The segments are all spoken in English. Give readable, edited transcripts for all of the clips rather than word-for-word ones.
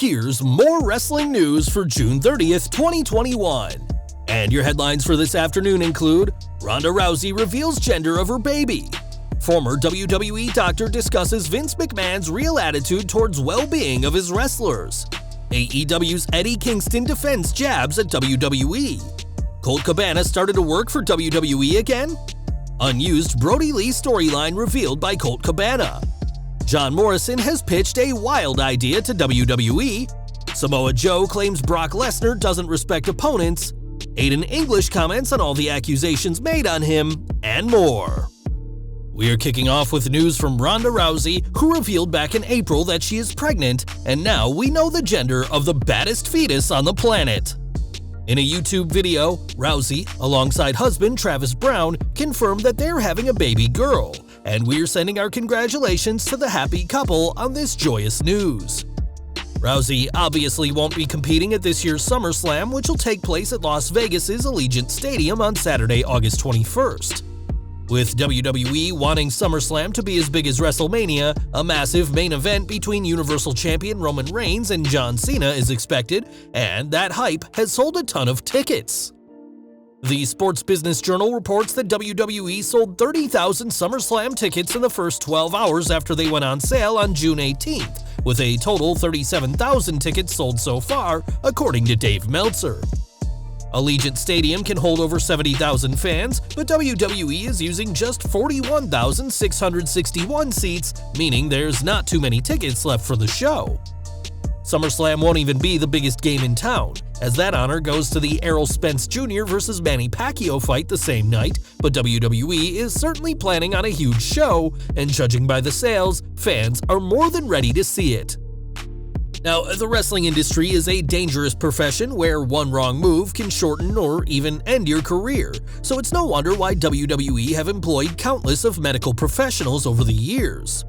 Here's more wrestling news for June 30th, 2021. And your headlines for this afternoon include Ronda Rousey reveals gender of her baby. Former WWE doctor discusses Vince McMahon's real attitude towards well-being of his wrestlers. AEW's Eddie Kingston defends jabs at WWE. Colt Cabana started to work for WWE again. Unused Brodie Lee storyline revealed by Colt Cabana. John Morrison has pitched a wild idea to WWE. Samoa Joe claims Brock Lesnar doesn't respect opponents. Aiden English comments on all the accusations made on him, and more. We are kicking off with news from Ronda Rousey, who revealed back in April that she is pregnant, and now we know the gender of the baddest fetus on the planet. In a YouTube video, Rousey, alongside husband Travis Brown, confirmed that they're having a baby girl, and we're sending our congratulations to the happy couple on this joyous news. Rousey obviously won't be competing at this year's SummerSlam, which will take place at Las Vegas's Allegiant Stadium on Saturday, August 21st. With WWE wanting SummerSlam to be as big as WrestleMania, a massive main event between Universal Champion Roman Reigns and John Cena is expected, and that hype has sold a ton of tickets. The Sports Business Journal reports that WWE sold 30,000 SummerSlam tickets in the first 12 hours after they went on sale on June 18th, with a total 37,000 tickets sold so far, according to Dave Meltzer. Allegiant Stadium can hold over 70,000 fans, but WWE is using just 41,661 seats, meaning there's not too many tickets left for the show. SummerSlam won't even be the biggest game in town, as that honor goes to the Errol Spence Jr. vs. Manny Pacquiao fight the same night, but WWE is certainly planning on a huge show, and judging by the sales, fans are more than ready to see it. Now, the wrestling industry is a dangerous profession where one wrong move can shorten or even end your career, so it's no wonder why WWE have employed countless of medical professionals over the years.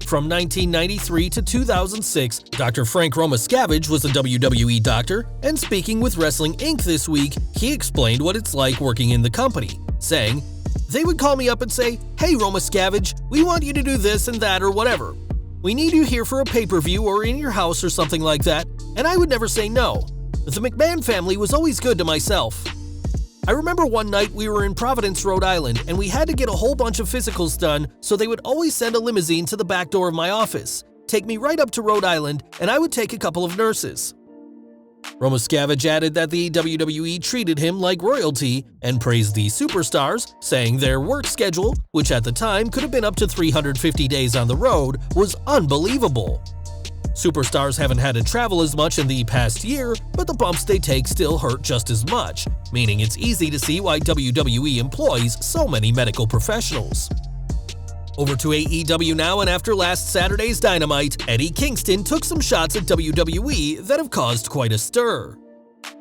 From 1993 to 2006, Dr. Frank Romascavage was a WWE doctor, and speaking with Wrestling Inc. this week, he explained what it's like working in the company, saying, "They would call me up and say, 'Hey Romascavage, we want you to do this and that or whatever. We need you here for a pay-per-view or in your house or something like that,' and I would never say no. The McMahon family was always good to myself. I remember one night we were in Providence, Rhode Island, and we had to get a whole bunch of physicals done, so they would always send a limousine to the back door of my office, take me right up to Rhode Island, and I would take a couple of nurses." Romascavage added that the WWE treated him like royalty and praised the superstars, saying their work schedule, which at the time could have been up to 350 days on the road, was unbelievable. Superstars haven't had to travel as much in the past year, but the bumps they take still hurt just as much, meaning it's easy to see why WWE employs so many medical professionals. Over to AEW now, and after last Saturday's Dynamite, Eddie Kingston took some shots at WWE that have caused quite a stir.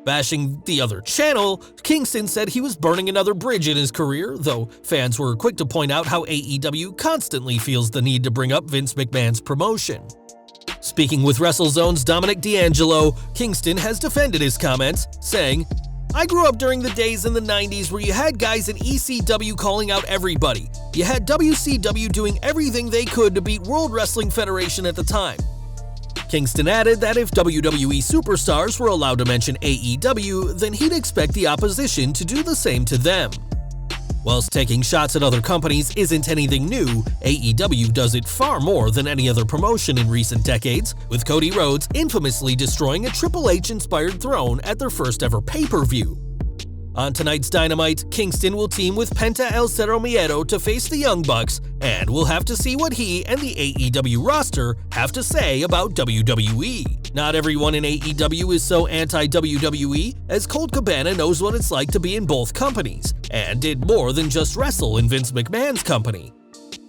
Bashing the other channel, Kingston said he was burning another bridge in his career, though fans were quick to point out how AEW constantly feels the need to bring up Vince McMahon's promotion. Speaking with WrestleZone's Dominic D'Angelo, Kingston has defended his comments, saying, "I grew up during the days in the 90s where you had guys in ECW calling out everybody. You had WCW doing everything they could to beat World Wrestling Federation at the time." Kingston added that if WWE superstars were allowed to mention AEW, then he'd expect the opposition to do the same to them. Whilst taking shots at other companies isn't anything new, AEW does it far more than any other promotion in recent decades, with Cody Rhodes infamously destroying a Triple H-inspired throne at their first ever pay-per-view. On tonight's Dynamite, Kingston will team with Penta El Zero Miedo to face the Young Bucks, and we'll have to see what he and the AEW roster have to say about WWE. Not everyone in AEW is so anti-WWE, as Colt Cabana knows what it's like to be in both companies, and did more than just wrestle in Vince McMahon's company.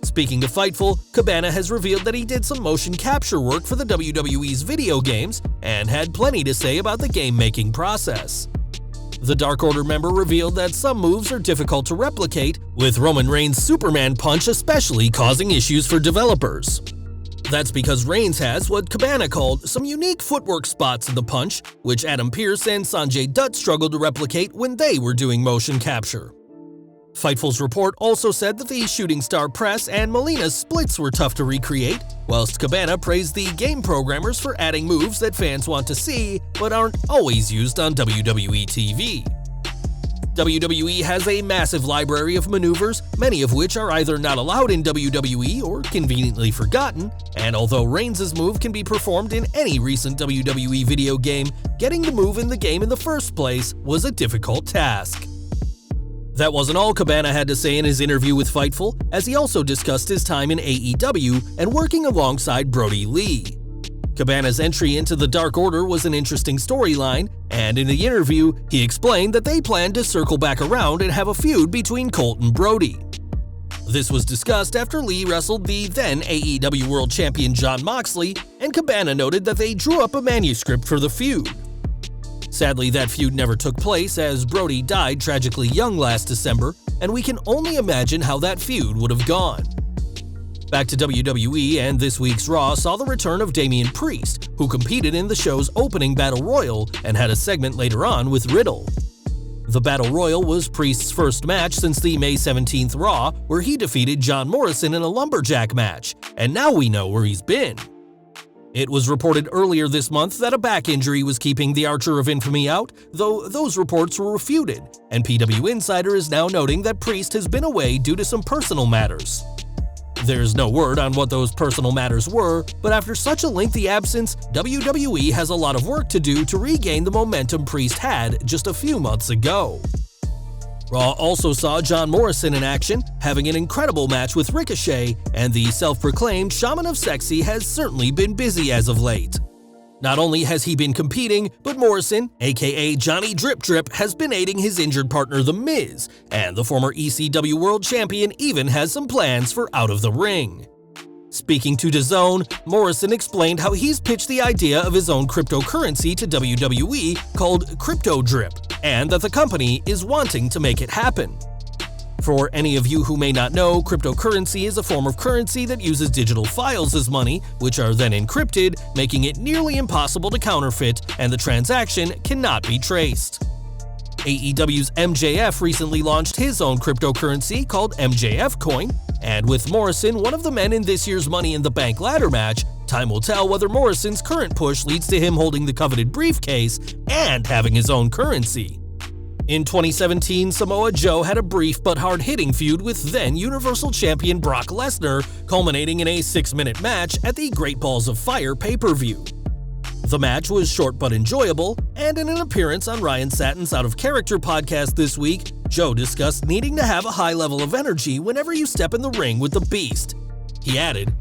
Speaking of Fightful, Cabana has revealed that he did some motion capture work for the WWE's video games, and had plenty to say about the game-making process. The Dark Order member revealed that some moves are difficult to replicate, with Roman Reigns' Superman punch especially causing issues for developers. That's because Reigns has what Cabana called some unique footwork spots in the punch, which Adam Pearce and Sanjay Dutt struggled to replicate when they were doing motion capture. Fightful's report also said that the shooting star press and Melina's splits were tough to recreate, whilst Cabana praised the game programmers for adding moves that fans want to see but aren't always used on WWE TV. WWE has a massive library of maneuvers, many of which are either not allowed in WWE or conveniently forgotten, and although Reigns' move can be performed in any recent WWE video game, getting the move in the game in the first place was a difficult task. That wasn't all Cabana had to say in his interview with Fightful, as he also discussed his time in AEW and working alongside Brodie Lee. Cabana's entry into the Dark Order was an interesting storyline, and in the interview, he explained that they planned to circle back around and have a feud between Colt and Brodie. This was discussed after Lee wrestled the then AEW World Champion Jon Moxley, and Cabana noted that they drew up a manuscript for the feud. Sadly, that feud never took place as Brodie died tragically young last December, and we can only imagine how that feud would have gone. Back to WWE, and this week's Raw saw the return of Damian Priest, who competed in the show's opening Battle Royal and had a segment later on with Riddle. The Battle Royal was Priest's first match since the May 17th Raw, where he defeated John Morrison in a lumberjack match, and now we know where he's been. It was reported earlier this month that a back injury was keeping the Archer of Infamy out, though those reports were refuted, and PW Insider is now noting that Priest has been away due to some personal matters. There's no word on what those personal matters were, but after such a lengthy absence, WWE has a lot of work to do to regain the momentum Priest had just a few months ago. Raw also saw John Morrison in action, having an incredible match with Ricochet, and the self-proclaimed Shaman of Sexy has certainly been busy as of late. Not only has he been competing, but Morrison, aka Johnny Drip Drip, has been aiding his injured partner The Miz, and the former ECW World Champion even has some plans for Out of the Ring. Speaking to DAZN, Morrison explained how he's pitched the idea of his own cryptocurrency to WWE called Crypto Drip, and that the company is wanting to make it happen. For any of you who may not know, cryptocurrency is a form of currency that uses digital files as money, which are then encrypted, making it nearly impossible to counterfeit, and the transaction cannot be traced. AEW's MJF recently launched his own cryptocurrency called MJF Coin, and with Morrison one of the men in this year's Money in the Bank ladder match, time will tell whether Morrison's current push leads to him holding the coveted briefcase and having his own currency. In 2017, Samoa Joe had a brief but hard-hitting feud with then Universal Champion Brock Lesnar, culminating in a 6-minute match at the Great Balls of Fire pay-per-view. The match was short but enjoyable, and in an appearance on Ryan Satin's Out of Character podcast this week, Joe discussed needing to have a high level of energy whenever you step in the ring with the Beast. He added,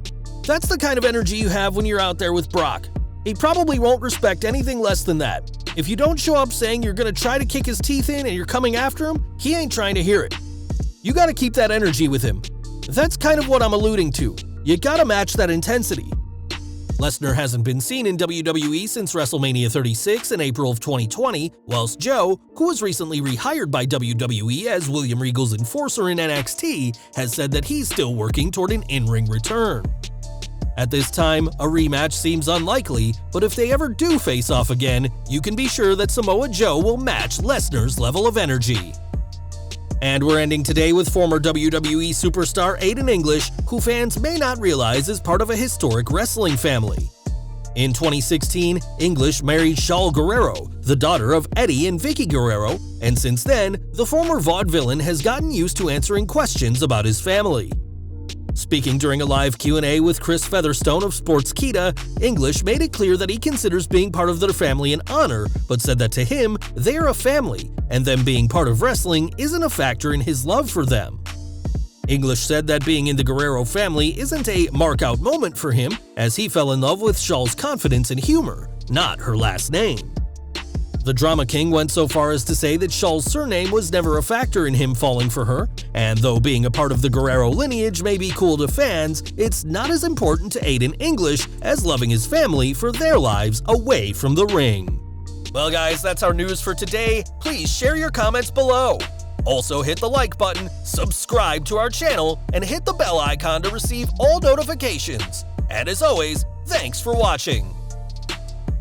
"That's the kind of energy you have when you're out there with Brock. He probably won't respect anything less than that. If you don't show up saying you're gonna try to kick his teeth in and you're coming after him, he ain't trying to hear it. You gotta keep that energy with him. That's kind of what I'm alluding to. You gotta match that intensity." Lesnar hasn't been seen in WWE since WrestleMania 36 in April of 2020, whilst Joe, who was recently rehired by WWE as William Regal's enforcer in NXT, has said that he's still working toward an in-ring return. At this time, a rematch seems unlikely, but if they ever do face off again, you can be sure that Samoa Joe will match Lesnar's level of energy. And we're ending today with former WWE superstar Aiden English, who fans may not realize is part of a historic wrestling family. In 2016, English married Shaul Guerrero, the daughter of Eddie and Vicky Guerrero, and since then, the former vaudevillain has gotten used to answering questions about his family. Speaking during a live Q&A with Chris Featherstone of Sportskeeda, English made it clear that he considers being part of their family an honor, but said that to him, they are a family, and them being part of wrestling isn't a factor in his love for them. English said that being in the Guerrero family isn't a mark-out moment for him, as he fell in love with Shaul's confidence and humor, not her last name. The Drama King went so far as to say that Shaul's surname was never a factor in him falling for her, and though being a part of the Guerrero lineage may be cool to fans, it's not as important to Aiden English as loving his family for their lives away from the ring. Well guys, that's our news for today. Please share your comments below. Also hit the like button, subscribe to our channel, and hit the bell icon to receive all notifications. And as always, thanks for watching.